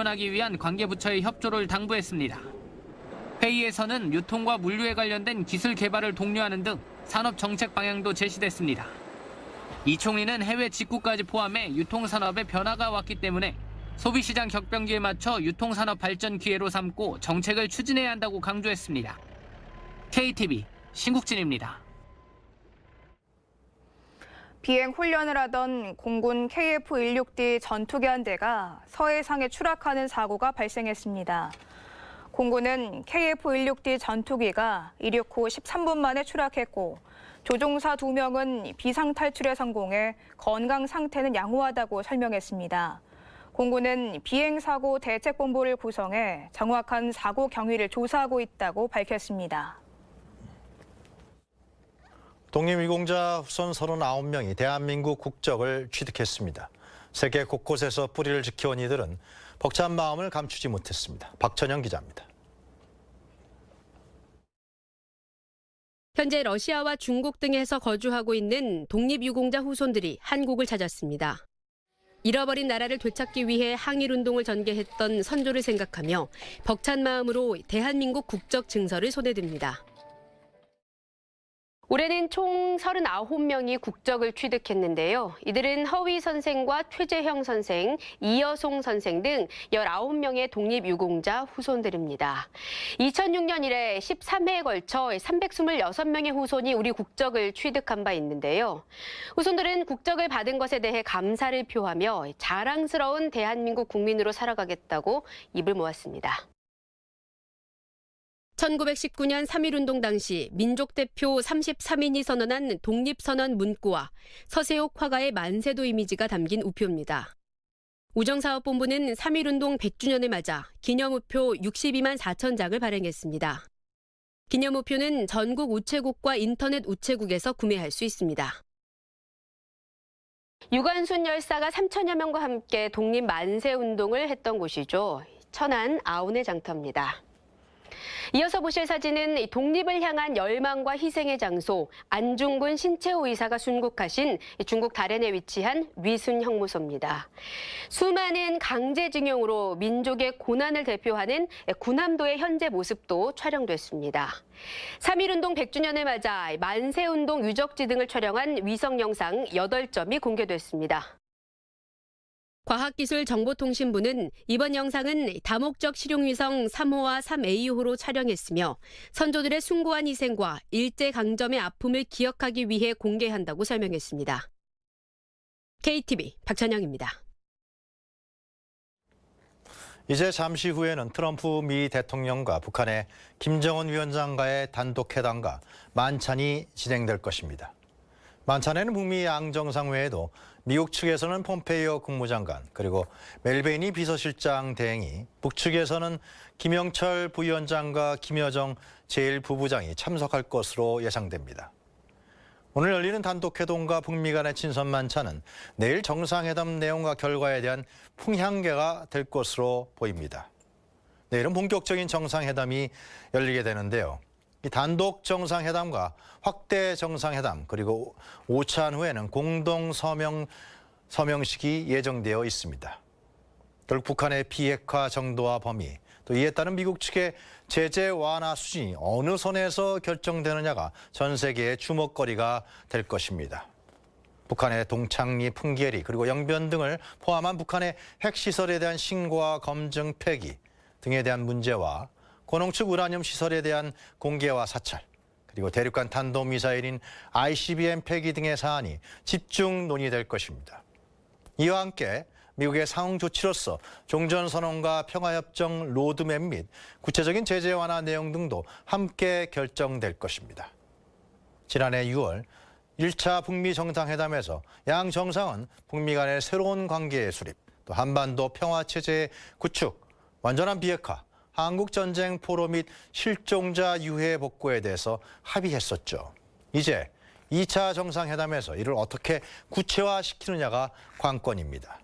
지원하기 위한 관계부처의 협조를 당부했습니다. 회의에서는 유통과 물류에 관련된 기술 개발을 독려하는 등 산업 정책 방향도 제시됐습니다. 이 총리는 해외 직구까지 포함해 유통산업에 변화가 왔기 때문에 소비시장 격변기에 맞춰 유통산업 발전 기회로 삼고 정책을 추진해야 한다고 강조했습니다. KTV 신국진입니다. 비행 훈련을 하던 공군 KF-16D 전투기 한 대가 서해상에 추락하는 사고가 발생했습니다. 공군은 KF-16D 전투기가 이륙 후 13분 만에 추락했고 조종사 2명은 비상탈출에 성공해 건강 상태는 양호하다고 설명했습니다. 공군은 비행사고 대책본부를 구성해 정확한 사고 경위를 조사하고 있다고 밝혔습니다. 독립유공자 후손 39명이 대한민국 국적을 취득했습니다. 세계 곳곳에서 뿌리를 지켜온 이들은 벅찬 마음을 감추지 못했습니다. 박천영 기자입니다. 현재 러시아와 중국 등에서 거주하고 있는 독립유공자 후손들이 한국을 찾았습니다. 잃어버린 나라를 되찾기 위해 항일운동을 전개했던 선조를 생각하며 벅찬 마음으로 대한민국 국적 증서를 손에 듭니다. 올해는 총 39명이 국적을 취득했는데요. 이들은 허위 선생과 최재형 선생, 이여송 선생 등 19명의 독립유공자 후손들입니다. 2006년 이래 13회에 걸쳐 326명의 후손이 우리 국적을 취득한 바 있는데요. 후손들은 국적을 받은 것에 대해 감사를 표하며 자랑스러운 대한민국 국민으로 살아가겠다고 입을 모았습니다. 1919년 3.1운동 당시 민족대표 33인이 선언한 독립선언 문구와 서세옥 화가의 만세도 이미지가 담긴 우표입니다. 우정사업본부는 3.1운동 100주년을 맞아 기념우표 62만 4천 장을 발행했습니다. 기념우표는 전국 우체국과 인터넷 우체국에서 구매할 수 있습니다. 유관순 열사가 3천여 명과 함께 독립 만세운동을 했던 곳이죠. 천안 아운의 장터입니다. 이어서 보실 사진은 독립을 향한 열망과 희생의 장소 안중근 신채호 의사가 순국하신 중국 다롄에 위치한 위순형무소입니다. 수많은 강제징용으로 민족의 고난을 대표하는 군함도의 현재 모습도 촬영됐습니다. 3.1운동 100주년을 맞아 만세운동 유적지 등을 촬영한 위성 영상 8점이 공개됐습니다. 과학기술정보통신부는 이번 영상은 다목적 실용위성 3호와 3A호로 촬영했으며 선조들의 숭고한 희생과 일제강점의 아픔을 기억하기 위해 공개한다고 설명했습니다. KTV 박찬영입니다. 이제 잠시 후에는 트럼프 미 대통령과 북한의 김정은 위원장과의 단독회담과 만찬이 진행될 것입니다. 만찬에는 북미 양정상 외에도 미국 측에서는 폼페이오 국무장관 그리고 멜베이니 비서실장 대행이, 북측에서는 김영철 부위원장과 김여정 제1부부장이 참석할 것으로 예상됩니다. 오늘 열리는 단독회동과 북미 간의 친선 만찬은 내일 정상회담 내용과 결과에 대한 풍향계가 될 것으로 보입니다. 내일은 본격적인 정상회담이 열리게 되는데요. 이 단독 정상회담과 확대 정상회담 그리고 오찬 후에는 공동 서명식이 예정되어 있습니다. 결국 북한의 비핵화 정도와 범위, 또 이에 따른 미국 측의 제재 완화 수준이 어느 선에서 결정되느냐가 전 세계의 주목거리가 될 것입니다. 북한의 동창리, 풍계리 그리고 영변 등을 포함한 북한의 핵시설에 대한 신고와 검증 폐기 등에 대한 문제와 고농축 우라늄 시설에 대한 공개와 사찰, 그리고 대륙간 탄도미사일인 ICBM 폐기 등의 사안이 집중 논의될 것입니다. 이와 함께 미국의 상응 조치로서 종전선언과 평화협정 로드맵 및 구체적인 제재 완화 내용 등도 함께 결정될 것입니다. 지난해 6월 1차 북미 정상회담에서 양 정상은 북미 간의 새로운 관계의 수립, 또 한반도 평화체제의 구축, 완전한 비핵화, 한국전쟁 포로 및 실종자 유해 복구에 대해서 합의했었죠. 이제 2차 정상회담에서 이를 어떻게 구체화시키느냐가 관건입니다.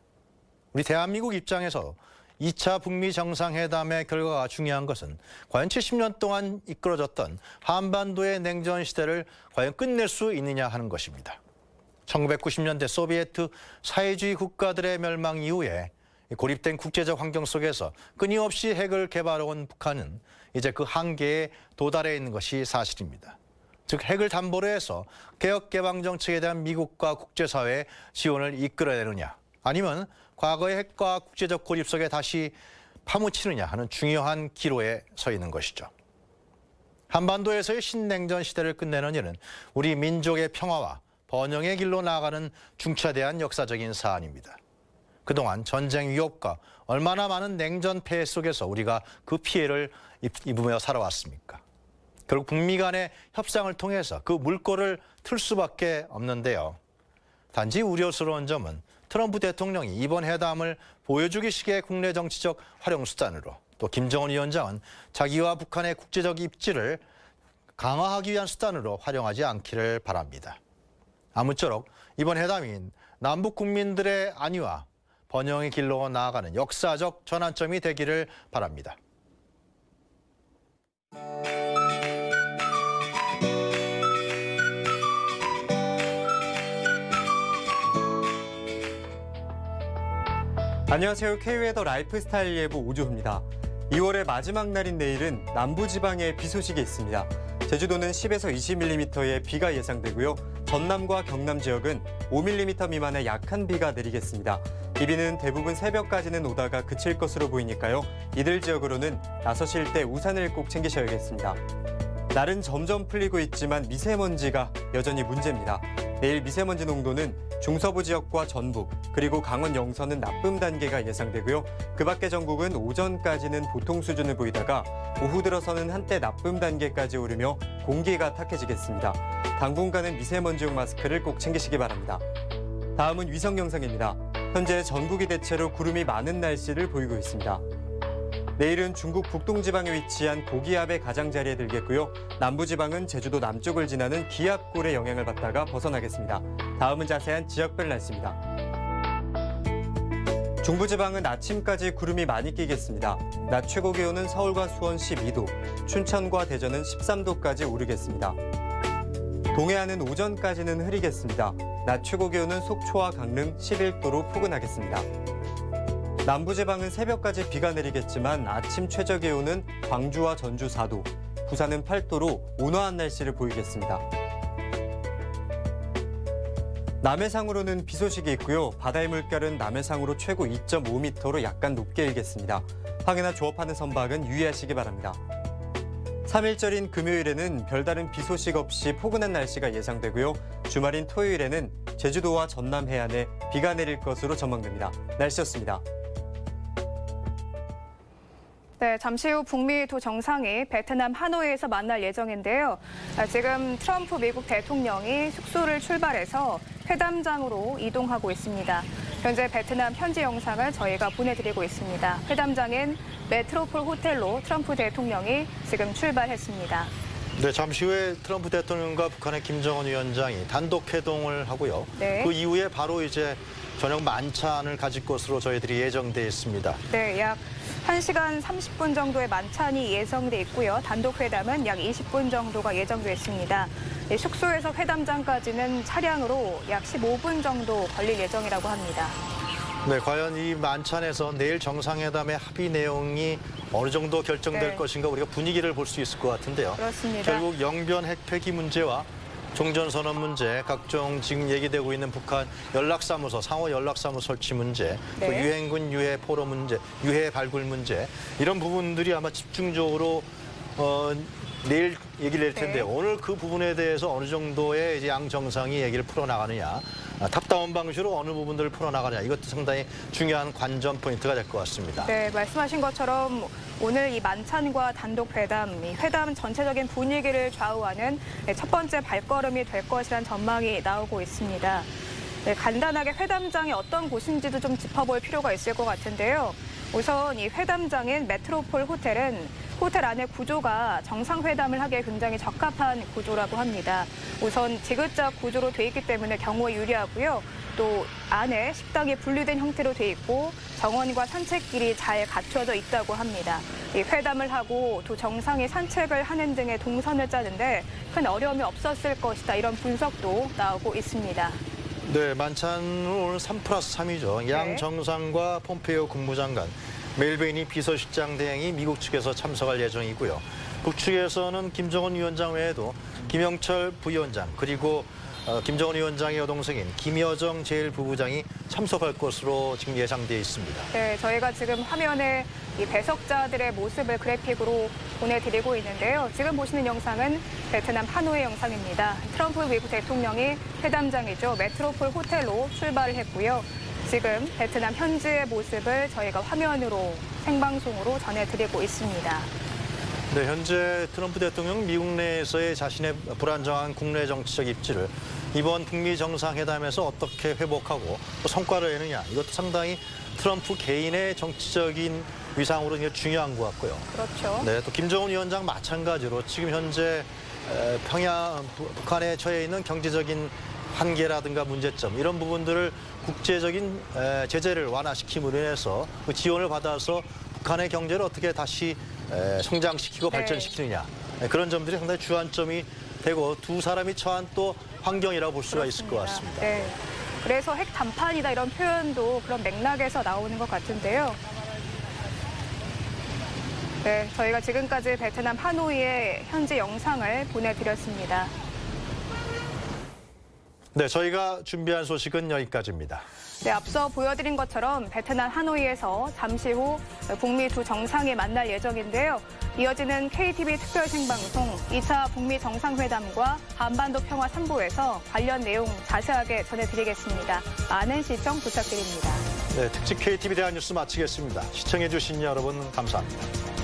우리 대한민국 입장에서 2차 북미 정상회담의 결과가 중요한 것은 과연 70년 동안 이끌어졌던 한반도의 냉전 시대를 과연 끝낼 수 있느냐 하는 것입니다. 1990년대 소비에트 사회주의 국가들의 멸망 이후에 고립된 국제적 환경 속에서 끊임없이 핵을 개발해온 북한은 이제 그 한계에 도달해 있는 것이 사실입니다. 즉 핵을 담보로 해서 개혁개방 정책에 대한 미국과 국제사회의 지원을 이끌어내느냐, 아니면 과거의 핵과 국제적 고립 속에 다시 파묻히느냐 하는 중요한 기로에 서 있는 것이죠. 한반도에서의 신냉전 시대를 끝내는 일은 우리 민족의 평화와 번영의 길로 나아가는 중차대한 역사적인 사안입니다. 그동안 전쟁 위협과 얼마나 많은 냉전 폐해 속에서 우리가 그 피해를 입으며 살아왔습니까? 결국 북미 간의 협상을 통해서 그 물꼬를 틀 수밖에 없는데요. 단지 우려스러운 점은 트럼프 대통령이 이번 회담을 보여주기식의 국내 정치적 활용 수단으로, 또 김정은 위원장은 자기와 북한의 국제적 입지를 강화하기 위한 수단으로 활용하지 않기를 바랍니다. 아무쪼록 이번 회담이 남북 국민들의 안위와 번영의 길로 나아가는 역사적 전환점이 되기를 바랍니다. 안녕하세요. K웨더 라이프스타일 예보 오주호입니다. 2월의 마지막 날인 내일은 남부지방에 비 소식이 있습니다. 제주도는 10에서 20mm의 비가 예상되고요. 전남과 경남 지역은 5mm 미만의 약한 비가 내리겠습니다. 이 비는 대부분 새벽까지는 오다가 그칠 것으로 보이니까요. 이들 지역으로는 나서실 때 우산을 꼭 챙기셔야겠습니다. 날은 점점 풀리고 있지만 미세먼지가 여전히 문제입니다. 내일 미세먼지 농도는 중서부 지역과 전북, 그리고 강원 영서는 나쁨 단계가 예상되고요. 그 밖의 전국은 오전까지는 보통 수준을 보이다가 오후 들어서는 한때 나쁨 단계까지 오르며 공기가 탁해지겠습니다. 당분간은 미세먼지용 마스크를 꼭 챙기시기 바랍니다. 다음은 위성 영상입니다. 현재 전국이 대체로 구름이 많은 날씨를 보이고 있습니다. 내일은 중국 북동지방에 위치한 고기압의 가장자리에 들겠고요. 남부지방은 제주도 남쪽을 지나는 기압골의 영향을 받다가 벗어나겠습니다. 다음은 자세한 지역별 날씨입니다. 중부지방은 아침까지 구름이 많이 끼겠습니다. 낮 최고 기온은 서울과 수원 12도, 춘천과 대전은 13도까지 오르겠습니다. 동해안은 오전까지는 흐리겠습니다. 낮 최고 기온은 속초와 강릉 11도로 포근하겠습니다. 남부지방은 새벽까지 비가 내리겠지만 아침 최저 기온은 광주와 전주 4도, 부산은 8도로 온화한 날씨를 보이겠습니다. 남해상으로는 비 소식이 있고요. 바다의 물결은 남해상으로 최고 2.5m로 약간 높게 일겠습니다. 항해나 조업하는 선박은 유의하시기 바랍니다. 3일절인 금요일에는 별다른 비 소식 없이 포근한 날씨가 예상되고요. 주말인 토요일에는 제주도와 전남 해안에 비가 내릴 것으로 전망됩니다. 날씨였습니다. 네, 잠시 후 북미 두 정상이 베트남 하노이에서 만날 예정인데요. 지금 트럼프 미국 대통령이 숙소를 출발해서 회담장으로 이동하고 있습니다. 현재 베트남 현지 영상을 저희가 보내드리고 있습니다. 회담장인 메트로폴 호텔로 트럼프 대통령이 지금 출발했습니다. 네, 잠시 후에 트럼프 대통령과 북한의 김정은 위원장이 단독 회동을 하고요. 네. 그 이후에 바로 이제 저녁 만찬을 가질 것으로 저희들이 예정돼 있습니다. 네, 약 1시간 30분 정도의 만찬이 예정돼 있고요. 단독 회담은 약 20분 정도가 예정돼 있습니다. 숙소에서 회담장까지는 차량으로 약 15분 정도 걸릴 예정이라고 합니다. 네, 과연 이 만찬에서 내일 정상회담의 합의 내용이 어느 정도 결정될 네. 것인가 우리가 분위기를 볼 수 있을 것 같은데요. 그렇습니다. 결국 영변 핵 폐기 문제와 종전선언 문제, 각종 지금 얘기되고 있는 북한 연락사무소, 상호 연락사무소 설치 문제, 네. 또 유해인군 유해 포로 문제, 유해 발굴 문제 이런 부분들이 아마 집중적으로 내일 얘기를 낼 텐데 네. 오늘 그 부분에 대해서 어느 정도의 이제 양 정상이 얘기를 풀어나가느냐, 탑다운 방식으로 어느 부분들을 풀어나가느냐 이것도 상당히 중요한 관전 포인트가 될 것 같습니다. 네, 말씀하신 것처럼 오늘 이 만찬과 단독 회담, 이 회담 전체적인 분위기를 좌우하는 첫 번째 발걸음이 될 것이란 전망이 나오고 있습니다. 네, 간단하게 회담장이 어떤 곳인지도 좀 짚어볼 필요가 있을 것 같은데요. 우선 이 회담장인 메트로폴 호텔은 호텔 안의 구조가 정상회담을 하기에 굉장히 적합한 구조라고 합니다. 우선 지그작 구조로 돼 있기 때문에 경호에 유리하고요. 또 안에 식당이 분리된 형태로 돼 있고 정원과 산책길이 잘 갖춰져 있다고 합니다. 이 회담을 하고 두 정상이 산책을 하는 등의 동선을 짜는데 큰 어려움이 없었을 것이다. 이런 분석도 나오고 있습니다. 네, 만찬은 오늘 3+3이죠. 네. 양 정상과 폼페이오 국무장관, 멜베이니 비서실장 대행이 미국 측에서 참석할 예정이고요. 북측에서는 김정은 위원장 외에도 김영철 부위원장 그리고 김정은 위원장의 여동생인 김여정 제1부부장이 참석할 것으로 지금 예상되어 있습니다. 네, 저희가 지금 화면에 이 배석자들의 모습을 그래픽으로 보내드리고 있는데요. 지금 보시는 영상은 베트남 하노이 영상입니다. 트럼프 미국 대통령이 회담장이죠. 메트로폴 호텔로 출발을 했고요. 지금 베트남 현지의 모습을 저희가 화면으로 생방송으로 전해드리고 있습니다. 네, 현재 트럼프 대통령 미국 내에서의 자신의 불안정한 국내 정치적 입지를 이번 북미 정상회담에서 어떻게 회복하고 또 성과를 내느냐, 이것도 상당히 트럼프 개인의 정치적인 위상으로 굉장히 중요한 것 같고요. 그렇죠. 네, 또 김정은 위원장 마찬가지로 지금 현재 북한에 처해 있는 경제적인 한계라든가 문제점 이런 부분들을 국제적인 제재를 완화시킴으로 인해서 그 지원을 받아서 북한의 경제를 어떻게 다시 성장시키고 네. 발전시키느냐, 그런 점들이 상당히 주안점이 되고 두 사람이 처한 또 환경이라고 볼 수가 있을 것 같습니다. 네. 그래서 핵談判이다 이런 표현도 그런 맥락에서 나오는 것 같은데요. 네, 저희가 지금까지 베트남 하노이의 현지 영상을 보내드렸습니다. 네, 저희가 준비한 소식은 여기까지입니다. 네, 앞서 보여드린 것처럼 베트남 하노이에서 잠시 후 북미 두 정상이 만날 예정인데요. 이어지는 KTV 특별 생방송 2차 북미 정상회담과 한반도 평화 3부에서 관련 내용 자세하게 전해드리겠습니다. 많은 시청 부탁드립니다. 네, 특집 KTV 대한뉴스 마치겠습니다. 시청해주신 여러분 감사합니다.